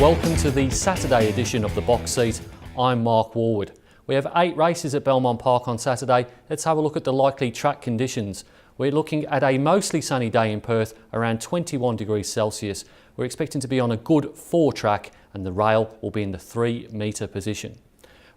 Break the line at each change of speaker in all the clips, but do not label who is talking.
Welcome to the Saturday edition of The Box Seat. I'm Mark Warwood. We have 8 races at Belmont Park on Saturday. Let's have a look at the likely track conditions. We're looking at a mostly sunny day in Perth, around 21 degrees Celsius. We're expecting to be on a good 4 track and the rail will be in the 3 metre position.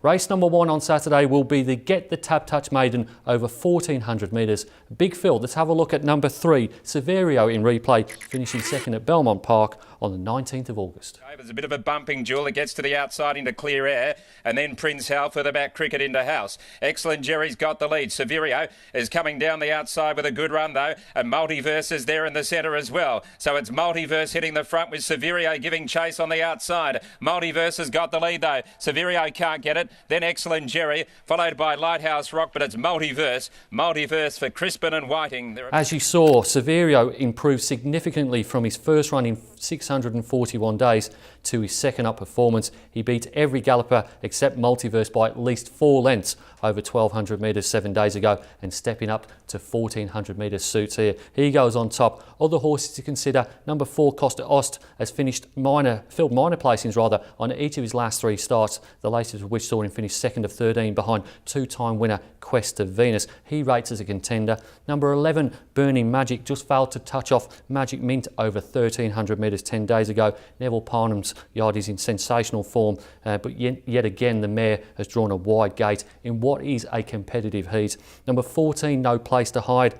Race number 1 on Saturday will be the Get the TABtouch Maiden over 1400 metres. Big field. Let's have a look at number 3, Severio in replay, finishing second at Belmont Park on the 19th of August.
There's a bit of a bumping duel. It gets to the outside into clear air, and then Prince Hal further back, Cricket into house. Excellent Jerry's got the lead. Severio is coming down the outside with a good run though, and Multiverse is there in the centre as well. So it's Multiverse hitting the front with Severio giving chase on the outside. Multiverse has got the lead though. Severio can't get it. Then Excellent Jerry, followed by Lighthouse Rock, but it's Multiverse. Multiverse for Crispin and Whiting.
As you saw, Severio improved significantly from his first run in 641 days to his second up performance. He beat every galloper except Multiverse by at least 4 lengths over 1200 metres 7 days ago, and stepping up to 1400 metres suits here. He goes on top. Other horses to consider: number 4, Costa Ost, has filled minor placings on each of his last 3 starts, the latest of which saw him finish second of 13 behind 2-time winner Quest of Venus. He rates as a contender. Number 11, Burning Magic, just failed to touch off Magic Mint over 1300 metres 10 days ago. Neville Parnham's yard is in sensational form, but yet again the mare has drawn a wide gate in what is a competitive heat. Number 14, No Place to Hide,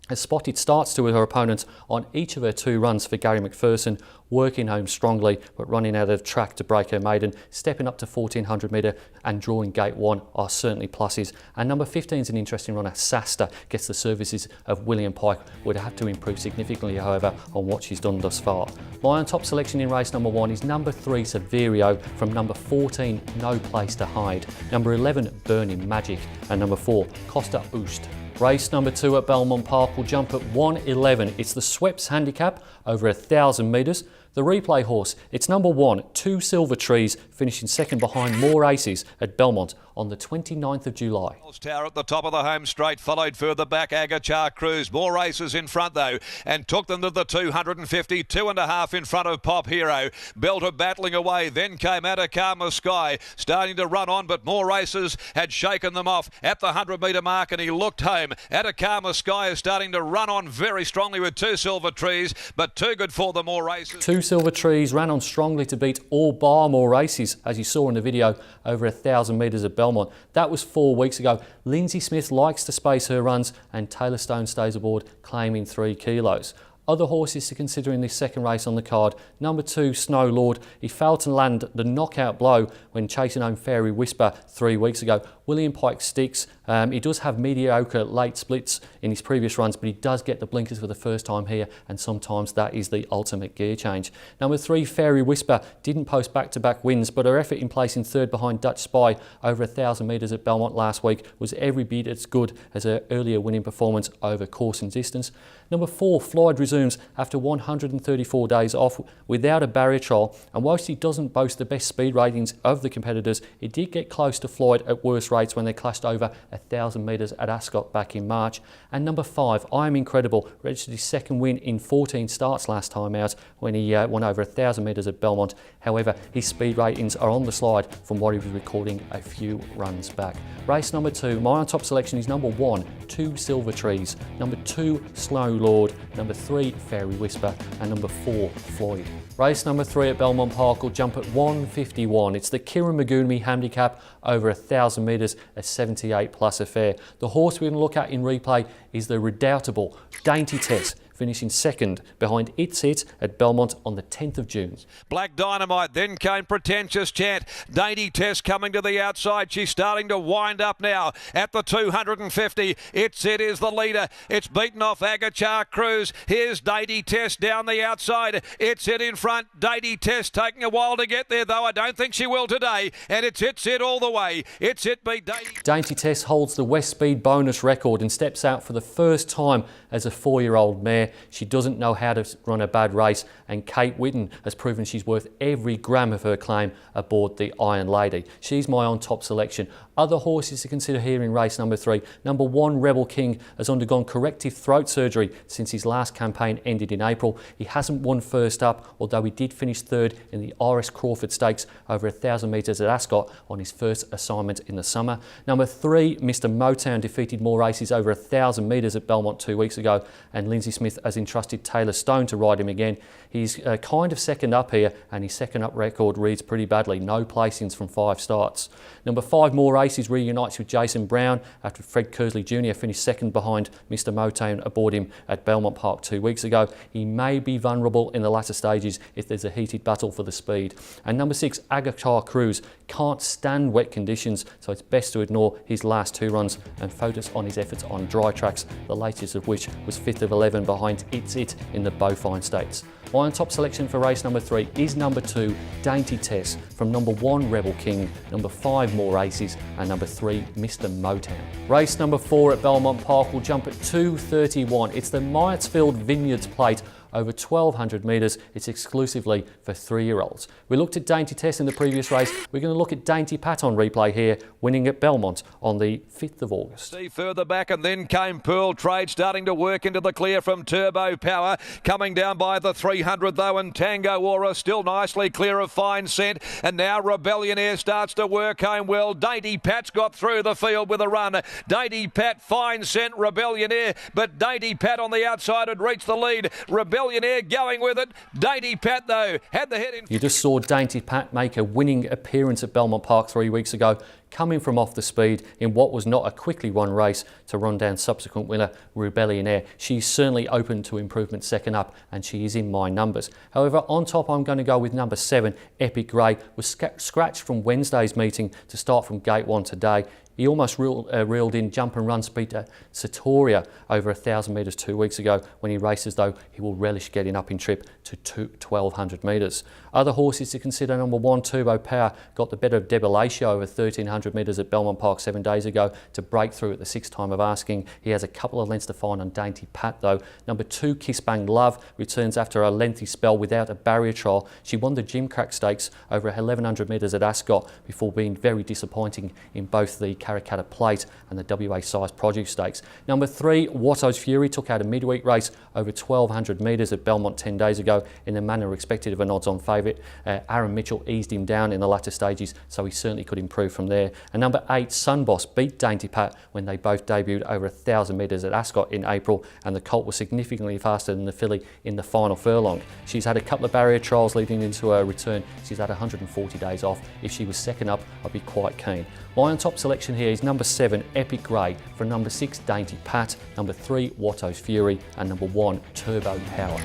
has spotted starts to her opponents on each of her 2 runs for Gary McPherson, working home strongly but running out of track to break her maiden. Stepping up to 1400 metre and drawing gate 1 are certainly pluses. And number 15 is an interesting runner. Sasta gets the services of William Pike, would have to improve significantly however on what she's done thus far. My on top selection in race number 1 is number 3, Severio, from number 14, No Place to Hide, number 11, Burning Magic, and number 4, Costa Ost. Race number 2 at Belmont Park will jump at 1:11. It's the Sweps handicap over 1000 metres. The replay horse, it's number 1, 2 Silver Trees, finishing second behind More Aces at Belmont on the 29th of July.
Tower at the top of the home straight, followed further back Agachar Cruise. More Aces in front though, and took them to the 250, 2.5 in front of Pop Hero. Belter battling away, then came Atacama Sky, starting to run on, but More Aces had shaken them off at the 100 metre mark and he looked home. Atacama Sky is starting to run on very strongly with 2 Silver Trees, but too good for the More Aces.
2 Silver Trees ran on strongly to beat all bar More Races, as you saw in the video, over 1000 metres at Belmont. That was 4 weeks ago. Lindsay Smith likes to space her runs, and Taylor Stone stays aboard, claiming 3 kilos. Other horses to consider in this second race on the card: number 2, Snow Lord. He failed to land the knockout blow when chasing home Fairy Whisper 3 weeks ago. William Pike sticks. He does have mediocre late splits in his previous runs, but he does get the blinkers for the first time here, and sometimes that is the ultimate gear change. Number 3, Fairy Whisper, didn't post back-to-back wins, but her effort in placing third behind Dutch Spy over 1000 metres at Belmont last week was every bit as good as her earlier winning performance over course and distance. Number 4, Floyd resumes after 134 days off without a barrier trial, and whilst he doesn't boast the best speed ratings of the competitors, he did get close to Floyd at worse rates when they clashed over 1000 metres at Ascot back in March. And number 5, I Am Incredible, registered his second win in 14 starts last time out when he won over 1000 metres at Belmont. However, his speed ratings are on the slide from what he was recording a few runs back. Race number 2, my on top selection is number 1, 2 Silver Trees, number 2, Snow Lord, number 3, Fairy Whisper, and number 4, Floyd. Race number 3 at Belmont Park will jump at 1:51. It's the Kieran Magoomy handicap over 1000 metres, a 78 plus affair. The horse we're going to look at in replay is the redoubtable Dainty Tess, finishing second behind It's Hit at Belmont on the 10th of June.
Black Dynamite, then came Pretentious Chant. Dainty Tess coming to the outside. She's starting to wind up now at the 250. It's It is the leader. It's beaten off Agachar Cruise. Here's Dainty Tess down the outside. It's It in front. Dainty Tess taking a while to get there, though I don't think she will today. And it's It all the way. It's It beat Dainty.
Dainty Tess holds the West Speed bonus record and steps out for the first time as a 4-year-old mare. She doesn't know how to run a bad race, and Kate Whitten has proven she's worth every gram of her claim aboard the Iron Lady. She's my on-top selection. Other horses to consider here in race number 3. Number 1, Rebel King, has undergone corrective throat surgery since his last campaign ended in April. He hasn't won first up, although he did finish 3rd in the RS Crawford Stakes over 1,000 metres at Ascot on his first assignment in the summer. Number 3, Mr Motown, defeated more races over 1,000 metres at Belmont 2 weeks ago, and Lindsay Smith has entrusted Taylor Stone to ride him again. He's kind of second up here, and his second up record reads pretty badly. No placings from 5 starts. Number 5, More Races, reunites with Jason Brown after Fred Kersley Jr. finished second behind Mr Motown aboard him at Belmont Park 2 weeks ago. He may be vulnerable in the latter stages if there's a heated battle for the speed. And number 6, Agatar Cruz, can't stand wet conditions, so it's best to ignore his last 2 runs and focus on his efforts on dry tracks, the latest of which was 5th of 11 behind It's It in the Beaufort Stakes. My on-top selection for race number 3 is number 2, Dainty Tess, from number 1, Rebel King, number 5, More Races, and number 3, Mr Motown. Race number 4 at Belmont Park will jump at 2:31. It's the Myersfield Vineyards Plate over 1,200 metres. It's exclusively for 3-year-olds. We looked at Dainty Tess in the previous race. We're going to look at Dainty Pat on replay here, winning at Belmont on the 5th of August.
See further back, and then came Pearl Trade, starting to work into the clear from Turbo Power. Coming down by the 300 though, and Tango Aura still nicely clear of Fine Scent. And now Rebellion Air starts to work home well. Dainty Pat's got through the field with a run. Dainty Pat, Fine Scent, Rebellion Air, but Dainty Pat on the outside had reached the lead. Rebellion Air going with it. Dainty Pat though had the head in.
You just saw Dainty Pat make a winning appearance at Belmont Park 3 weeks ago, coming from off the speed in what was not a quickly run race to run down subsequent winner Rebellion Air. She's certainly open to improvement second up, and she is in my numbers. However, on top I'm going to go with number 7, Epic Grey. Was scratched from Wednesday's meeting to start from gate 1 today. He almost reeled in jump and run speed to Satoria over 1,000 metres 2 weeks ago. When he races though, he will relish getting up in trip to 1,200 metres. Other horses to consider: number 1, Turbo Power, got the better of Debilatio over 1,300 metres at Belmont Park 7 days ago to break through at the 6th time of asking. He has a couple of lengths to find on Dainty Pat though. Number 2, Kiss Bang Love, returns after a lengthy spell without a barrier trial. She won the Gimcrack Stakes over 1,100 metres at Ascot before being very disappointing in both the Karrakatta Plate and the WA Size Produce Stakes. Number 3, Watto's Fury, took out a midweek race over 1,200 metres at Belmont 10 days ago in the manner expected of an odds-on favourite. Aaron Mitchell eased him down in the latter stages, so he certainly could improve from there. And number 8, Sunboss, beat Dainty Pat when they both debuted over 1,000 metres at Ascot in April, and the colt was significantly faster than the filly in the final furlong. She's had a couple of barrier trials leading into her return. She's had 140 days off. If she was second up, I'd be quite keen. My on-top selection here is number 7, Epic Grey, for number 6, Dainty Pat, number 3, Watto's Fury, and number 1, Turbo Power.